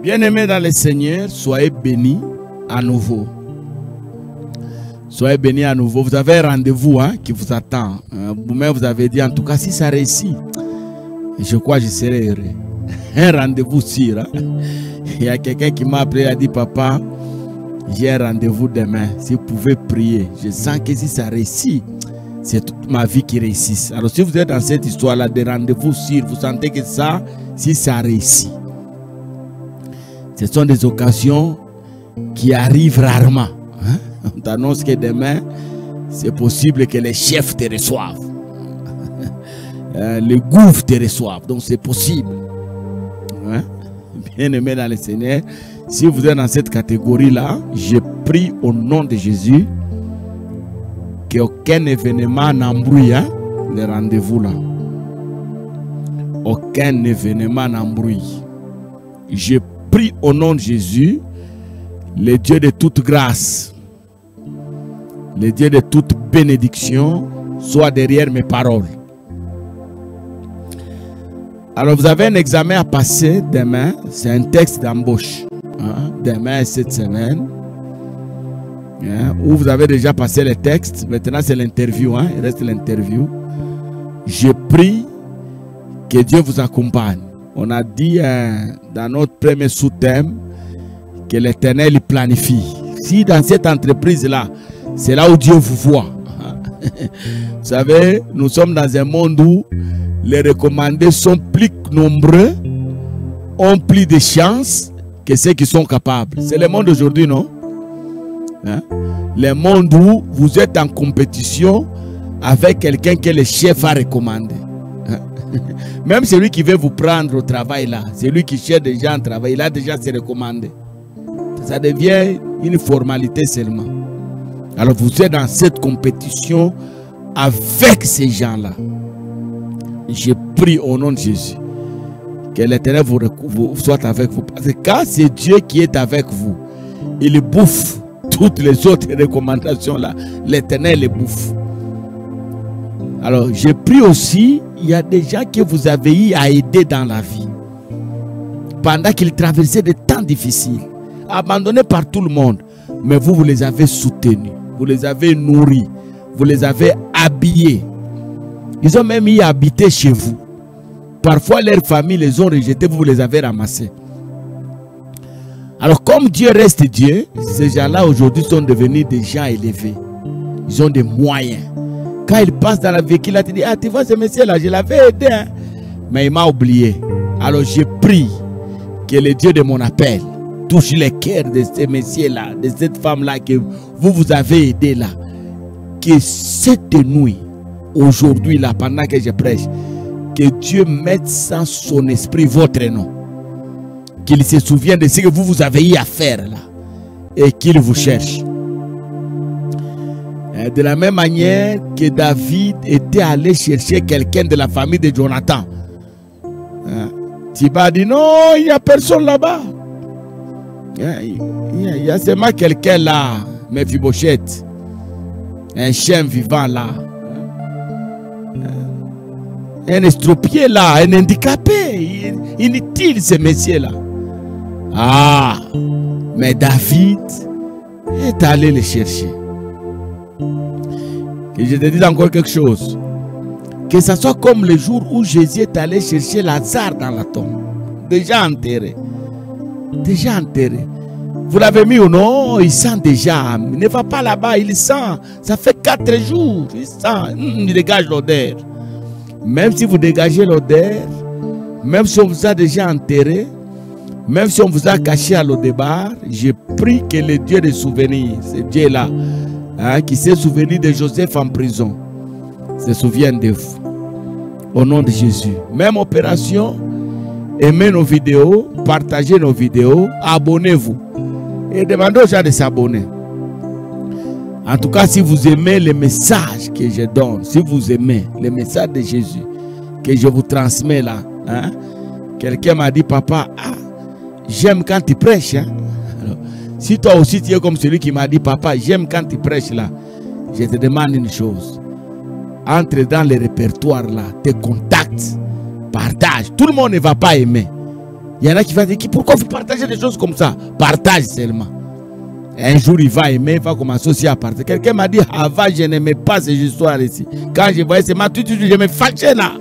Bien-aimés dans le Seigneur, soyez bénis à nouveau. Soyez bénis à nouveau. Vous avez un rendez-vous qui vous attend. Vous-même, vous avez dit, en tout cas, si ça réussit, je crois que je serai heureux. Un rendez-vous sûr. Il y a quelqu'un qui m'a appelé et a dit, papa, j'ai un rendez-vous demain. Si vous pouvez prier, je sens que si ça réussit, c'est toute ma vie qui réussisse. Alors, si vous êtes dans cette histoire-là, des rendez-vous sûrs, vous sentez que ça, si ça réussit, ce sont des occasions qui arrivent rarement. On t'annonce que demain, c'est possible que les chefs te reçoivent. Les gouffres te reçoivent. Donc, c'est possible. Bien-aimé dans le Seigneur, si vous êtes dans cette catégorie-là, je prie au nom de Jésus qu'aucun événement n'embrouille les rendez-vous là. Aucun événement n'embrouille. Je prie au nom de Jésus, le Dieu de toute grâce, le Dieu de toute bénédiction, soit derrière mes paroles. Alors vous avez un examen à passer demain, c'est un texte d'embauche. Demain, cette semaine, où vous avez déjà passé le texte. Maintenant c'est l'interview, il reste l'interview. Je prie que Dieu vous accompagne. On a dit dans notre premier sous-thème que l'Éternel planifie. Si dans cette entreprise-là, c'est là où Dieu vous voit. Vous savez, nous sommes dans un monde où les recommandés sont plus nombreux, ont plus de chances que ceux qui sont capables. C'est le monde d'aujourd'hui, non? Le monde où vous êtes en compétition avec quelqu'un que le chef a recommandé. Même celui qui veut vous prendre au travail là, celui qui cherche déjà un travail, il a déjà ses recommandés. Ça devient une formalité seulement. Alors vous êtes dans cette compétition avec ces gens-là. Je prie au nom de Jésus que l'Éternel soit avec vous. Parce que quand c'est Dieu qui est avec vous, il bouffe toutes les autres recommandations là. L'Éternel les bouffe. Alors je prie aussi, il y a des gens que vous avez eu à aider dans la vie. Pendant qu'ils traversaient des temps difficiles, abandonnés par tout le monde. Mais vous les avez soutenus, vous les avez nourris, vous les avez habillés. Ils ont même y habité chez vous. Parfois, leurs familles les ont rejetés, vous les avez ramassés. Alors, comme Dieu reste Dieu, ces gens-là aujourd'hui sont devenus des gens élevés. Ils ont des moyens. Quand ils passent dans la véhicule, il a dit, ah, tu vois ce monsieur-là, je l'avais aidé. Mais il m'a oublié. Alors, je prie que le Dieu de mon appel touche les cœurs de ces messieurs-là, de cette femme-là que vous avez aidé là. Que cette nuit, aujourd'hui là, pendant que je prêche, que Dieu mette sans son esprit votre nom. Qu'il se souvienne de ce que vous avez eu à faire là. Et qu'il vous cherche. De la même manière que David était allé chercher quelqu'un de la famille de Jonathan. Tu vas dire non, il n'y a personne là-bas. Il y a seulement quelqu'un là, Mephibosheth. Un chien vivant là. Un estropié là, un handicapé. Inutile ce monsieur là. Ah, mais David est allé le chercher. Et je te dis encore quelque chose. Que ce soit comme le jour où Jésus est allé chercher Lazare dans la tombe. Déjà enterré. Déjà enterré. Vous l'avez mis ou non? Il sent déjà. Il ne va pas là-bas, il sent. Ça fait 4 jours. Il sent. Il dégage l'odeur. Même si vous dégagez l'odeur, même si on vous a déjà enterré, même si on vous a caché à l'Odébar, je prie que le Dieu des souvenirs, ce Dieu-là, qui s'est souvenu de Joseph en prison, se souvienne de vous. Au nom de Jésus. Même opération, aimez nos vidéos, partagez nos vidéos, abonnez-vous. Et demandez aux gens de s'abonner. En tout cas, si vous aimez les messages que je donne, si vous aimez les messages de Jésus que je vous transmets là, quelqu'un m'a dit, papa, j'aime quand tu prêches. Alors, si toi aussi tu es comme celui qui m'a dit, papa, j'aime quand tu prêches là, je te demande une chose. Entre dans les répertoires là, tes contacts, partage. Tout le monde ne va pas aimer. Il y en a qui vont dire, pourquoi vous partagez des choses comme ça? Partage seulement. Un jour, il va aimer, il va commencer aussi à partager. Quelqu'un m'a dit, avant, je n'aimais pas ces histoires ici. Quand je voyais ces matchs, je me fâchais là.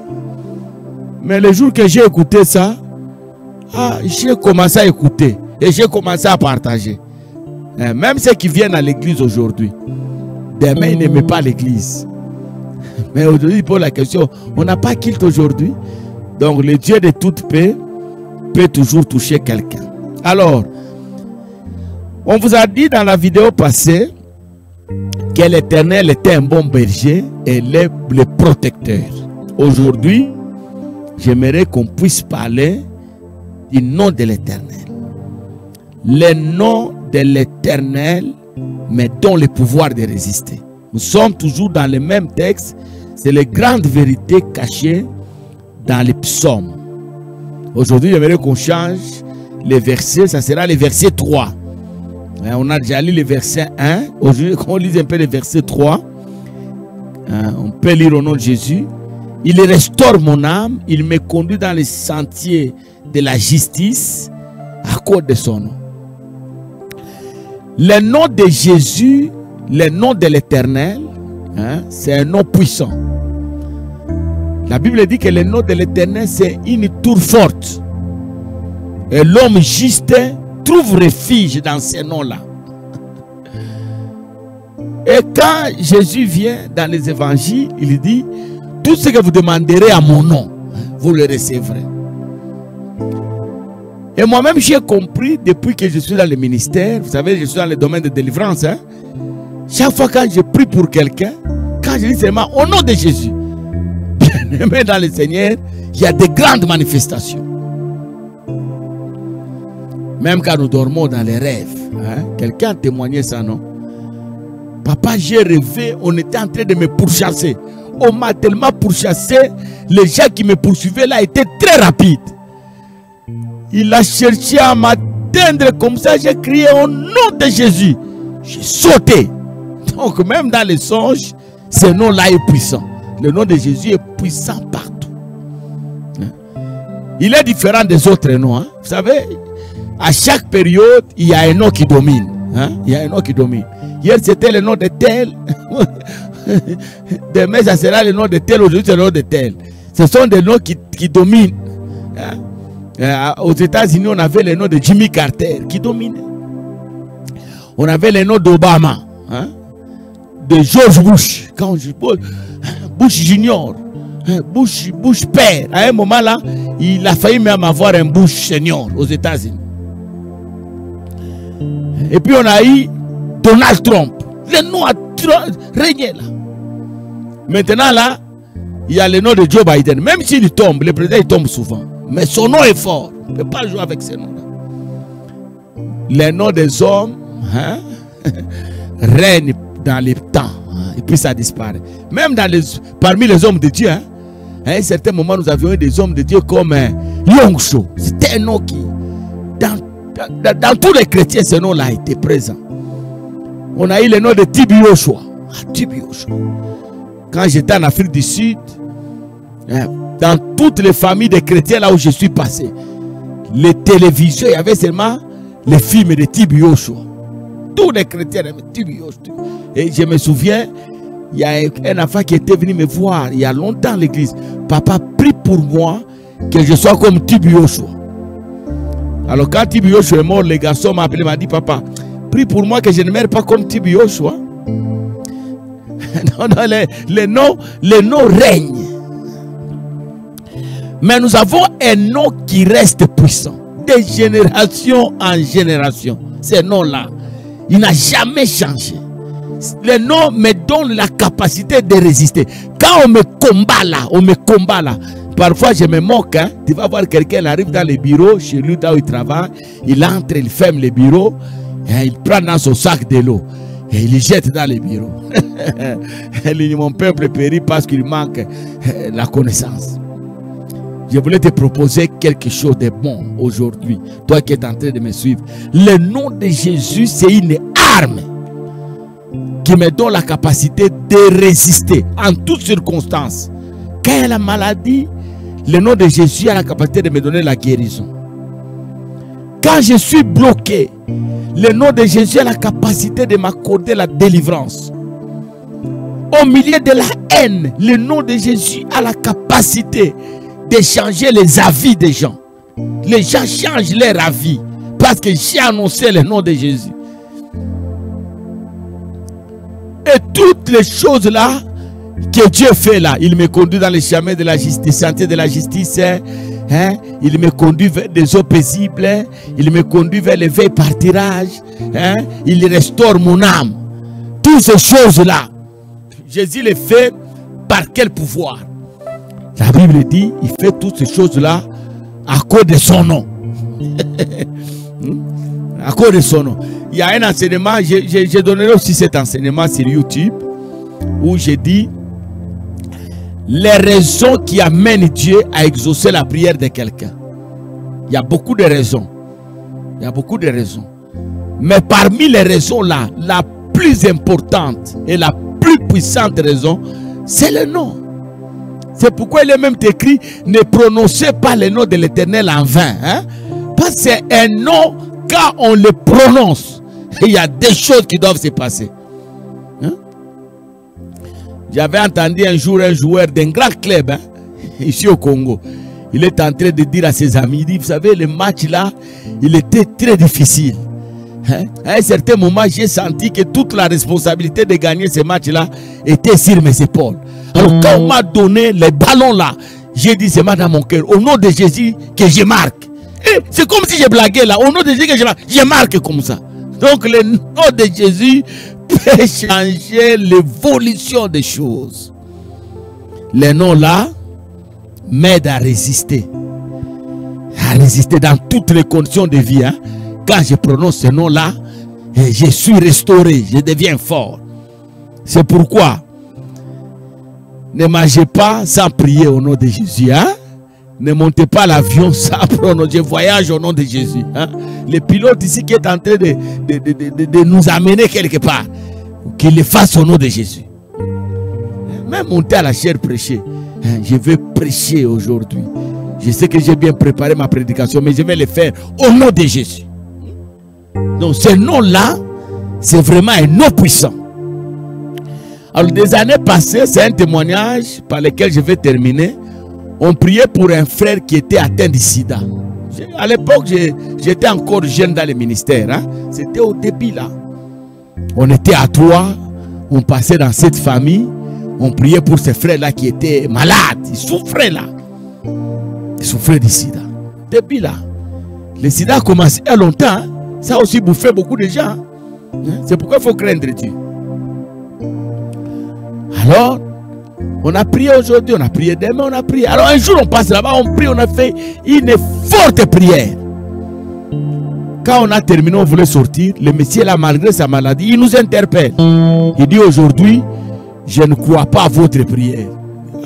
Mais le jour que j'ai écouté ça, j'ai commencé à écouter. Et j'ai commencé à partager. Même ceux qui viennent à l'église aujourd'hui, demain, ils n'aimaient pas l'église. Mais aujourd'hui, pour la question, on n'a pas culte aujourd'hui. Donc, le Dieu de toute paix peut toujours toucher quelqu'un. Alors, on vous a dit dans la vidéo passée que l'Éternel était un bon berger et le protecteur. Aujourd'hui, j'aimerais qu'on puisse parler du nom de l'Éternel. Le nom de l'Éternel, mais dont le pouvoir de résister. Nous sommes toujours dans le même texte. C'est les grandes vérités cachées dans les psaumes. Aujourd'hui, j'aimerais qu'on change les versets. Ça sera le verset 3. On a déjà lu le verset 1. Aujourd'hui, on lit un peu le verset 3. On peut lire au nom de Jésus. Il restaure mon âme. Il me conduit dans les sentiers de la justice à cause de son nom. Le nom de Jésus, le nom de l'Éternel, c'est un nom puissant. La Bible dit que le nom de l'Éternel, c'est une tour forte. Et l'homme juste trouve refuge dans ce nom-là. Et quand Jésus vient dans les évangiles, il dit, tout ce que vous demanderez à mon nom, vous le recevrez. Et moi-même, j'ai compris depuis que je suis dans le ministère, vous savez, je suis dans le domaine de délivrance. Chaque fois quand je prie pour quelqu'un, quand je dis seulement au nom de Jésus, bien aimé dans le Seigneur, il y a de grandes manifestations. Même quand nous dormons dans les rêves, quelqu'un a témoigné ça, non? Papa, j'ai rêvé, on était en train de me pourchasser. On m'a tellement pourchassé, les gens qui me poursuivaient là étaient très rapides. Il a cherché à m'atteindre comme ça, j'ai crié au nom de Jésus. J'ai sauté. Donc même dans les songes, ce nom-là est puissant. Le nom de Jésus est puissant partout. Il est différent des autres noms. Vous savez, à chaque période, il y a un nom qui domine. Il y a un nom qui domine. Hier, c'était le nom de tel. Demain, ça sera le nom de tel. Aujourd'hui, c'est le nom de tel. Ce sont des noms qui dominent. Aux États-Unis, on avait le nom de Jimmy Carter qui dominait. On avait le nom d'Obama, de George Bush, quand je pose Bush Junior, Bush père. À un moment là, il a failli même avoir un Bush senior aux États-Unis. Et puis on a eu Donald Trump. Le nom a régné là. Maintenant là, il y a le nom de Joe Biden. Même s'il tombe, le président il tombe souvent. Mais son nom est fort. On ne peut pas jouer avec ce nom-là. Les noms des hommes règnent dans les temps. Et puis ça disparaît. Même parmi les hommes de Dieu, à un certain moment, nous avions eu des hommes de Dieu comme Yongsho. C'était un nom qui, dans tous les chrétiens, ce nom-là était présent. On a eu le nom de Tibi Yoshua. Tibi Yoshua. Quand j'étais en Afrique du Sud, dans toutes les familles de chrétiens là où je suis passé, les télévisions, il y avait seulement les films de Tibi Yoshua. Tous les chrétiens aimaient Tibi Yoshua. Et je me souviens, il y a un enfant qui était venu me voir il y a longtemps à l'église. Papa, prie pour moi que je sois comme Tibi Yoshua. Alors quand Tibi Yoshua est mort, les garçons m'ont appelé, m'a dit, papa, prie pour moi que je ne meurs pas comme Tibi Yoshua. Non, les noms règnent. Mais nous avons un nom qui reste puissant. De génération en génération. Ce nom-là, il n'a jamais changé. Le nom me donne la capacité de résister. Quand on me combat là, parfois je me moque. Tu vas voir quelqu'un, il arrive dans le bureau, chez lui, là où il travaille, il entre, il ferme le bureau, et il prend dans son sac de l'eau, et il jette dans le bureau. Il dit, mon peuple périt parce qu'il manque la connaissance. Je voulais te proposer quelque chose de bon aujourd'hui. Toi qui es en train de me suivre. Le nom de Jésus, c'est une arme qui me donne la capacité de résister en toutes circonstances. Quand il y a la maladie, le nom de Jésus a la capacité de me donner la guérison. Quand je suis bloqué, le nom de Jésus a la capacité de m'accorder la délivrance. Au milieu de la haine, le nom de Jésus a la capacité de changer les avis des gens. Les gens changent leur avis parce que j'ai annoncé le nom de Jésus. Et toutes les choses là que Dieu fait là, il me conduit dans les chemins de la justice, sentier de la justice. Hein? Il me conduit vers des eaux paisibles. Il me conduit vers les veilles par tirage. Hein? Il restaure mon âme. Toutes ces choses là, Jésus les fait par quel pouvoir? La Bible dit, il fait toutes ces choses là à cause de son nom. À cause de son nom. Il y a un enseignement, je donnerai aussi cet enseignement sur YouTube, où je dis les raisons qui amènent Dieu à exaucer la prière de quelqu'un. Il y a beaucoup de raisons. Il y a beaucoup de raisons. Mais parmi les raisons là, la plus importante et la plus puissante raison, c'est le nom. C'est pourquoi il est même écrit, ne prononcez pas le nom de l'Éternel en vain. Hein? Parce que c'est un nom, quand on le prononce, il y a des choses qui doivent se passer. Hein? J'avais entendu un jour un joueur d'un grand club, hein, ici au Congo. Il est en train de dire à ses amis, il dit, vous savez, le match là, il était très difficile. Hein? À un certain moment, j'ai senti que toute la responsabilité de gagner ce match-là était sur mes épaules. Alors quand on m'a donné les ballons là, j'ai dit, c'est mal dans mon cœur, au nom de Jésus que je marque. C'est comme si je blaguais là, au nom de Jésus que je marque comme ça. Donc le nom de Jésus peut changer l'évolution des choses. Les noms là m'aident à résister dans toutes les conditions de vie. Hein. Quand je prononce ce nom là, je suis restauré, je deviens fort. C'est pourquoi ne mangez pas sans prier au nom de Jésus. Hein? Ne montez pas l'avion sans prononcer. Voyage au nom de Jésus. Hein? Le pilote ici qui est en train de nous amener quelque part, qu'il le fasse au nom de Jésus. Même monter à la chaire prêcher. Hein? Je vais prêcher aujourd'hui. Je sais que j'ai bien préparé ma prédication, mais je vais le faire au nom de Jésus. Donc ce nom-là, c'est vraiment un nom puissant. Alors des années passées, c'est un témoignage par lequel je vais terminer. On priait pour un frère qui était atteint du sida. À l'époque, j'étais encore jeune dans le ministère. Hein? C'était au début là. On était à 3, on passait dans cette famille, on priait pour ce frère-là qui était malade. Il souffrait là. Il souffrait du sida. Depuis là, le sida a commencé il y a longtemps. Hein? Ça a aussi bouffé beaucoup de gens. Hein? C'est pourquoi il faut craindre Dieu. Alors, on a prié aujourd'hui, on a prié demain, on a prié. Alors un jour on passe là-bas, on prie, on a fait une forte prière. Quand on a terminé, on voulait sortir. Le monsieur là, malgré sa maladie, il nous interpelle. Il dit aujourd'hui, je ne crois pas à votre prière.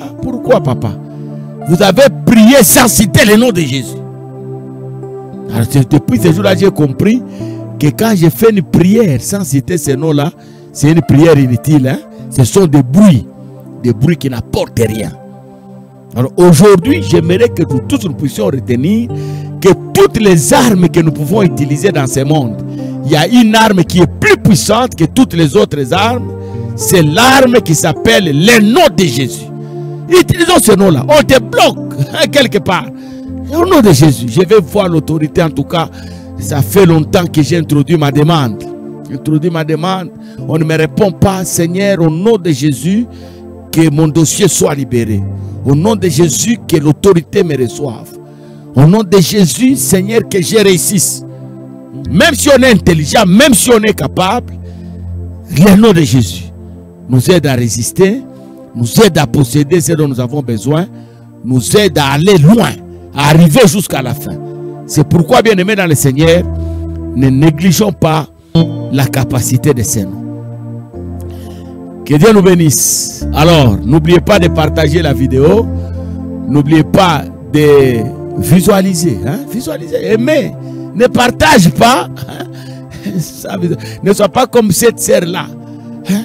Ah, pourquoi papa? Vous avez prié sans citer le nom de Jésus. Alors depuis ce jour-là, j'ai compris que quand je fais une prière sans citer ce nom-là, c'est une prière inutile. Hein? Ce sont des bruits qui n'apportent rien. Alors aujourd'hui, j'aimerais que nous tous nous puissions retenir que toutes les armes que nous pouvons utiliser dans ce monde, il y a une arme qui est plus puissante que toutes les autres armes. C'est l'arme qui s'appelle le nom de Jésus. Utilisons ce nom-là. On te bloque quelque part. Au nom de Jésus, je vais voir l'autorité. En tout cas, ça fait longtemps que j'ai introduit ma demande. On ne me répond pas. Seigneur, au nom de Jésus, que mon dossier soit libéré. Au nom de Jésus, que l'autorité me reçoive. Au nom de Jésus, Seigneur, que je réussisse. Même si on est intelligent, même si on est capable, le nom de Jésus nous aide à résister, nous aide à posséder ce dont nous avons besoin, nous aide à aller loin, à arriver jusqu'à la fin. C'est pourquoi, bien aimés dans le Seigneur, ne négligeons pas la capacité de ces noms. Que Dieu nous bénisse. Alors, n'oubliez pas de partager la vidéo. N'oubliez pas de visualiser. Hein? Visualiser, aimer. Ne partage pas. Hein? Ne sois pas comme cette sœur-là. Hein?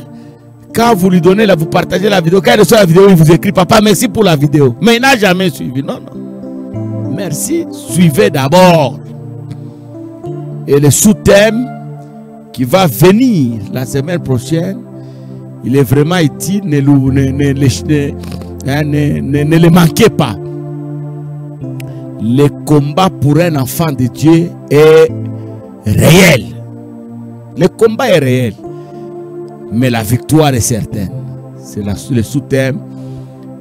Quand vous lui donnez, là, vous partagez la vidéo. Quand il reçoit la vidéo, il vous écrit, papa, merci pour la vidéo. Mais il n'a jamais suivi. Non, non. Merci. Suivez d'abord. Et le sous-thème qui va venir la semaine prochaine, il est vraiment utile, ne le manquez pas. Le combat pour un enfant de Dieu est réel. Le combat est réel, mais la victoire est certaine. C'est le sous-thème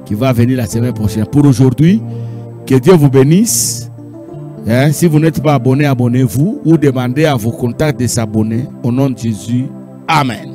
qui va venir la semaine prochaine. Pour aujourd'hui, que Dieu vous bénisse. Si vous n'êtes pas abonné, abonnez-vous ou demandez à vos contacts de s'abonner. Au nom de Jésus, Amen.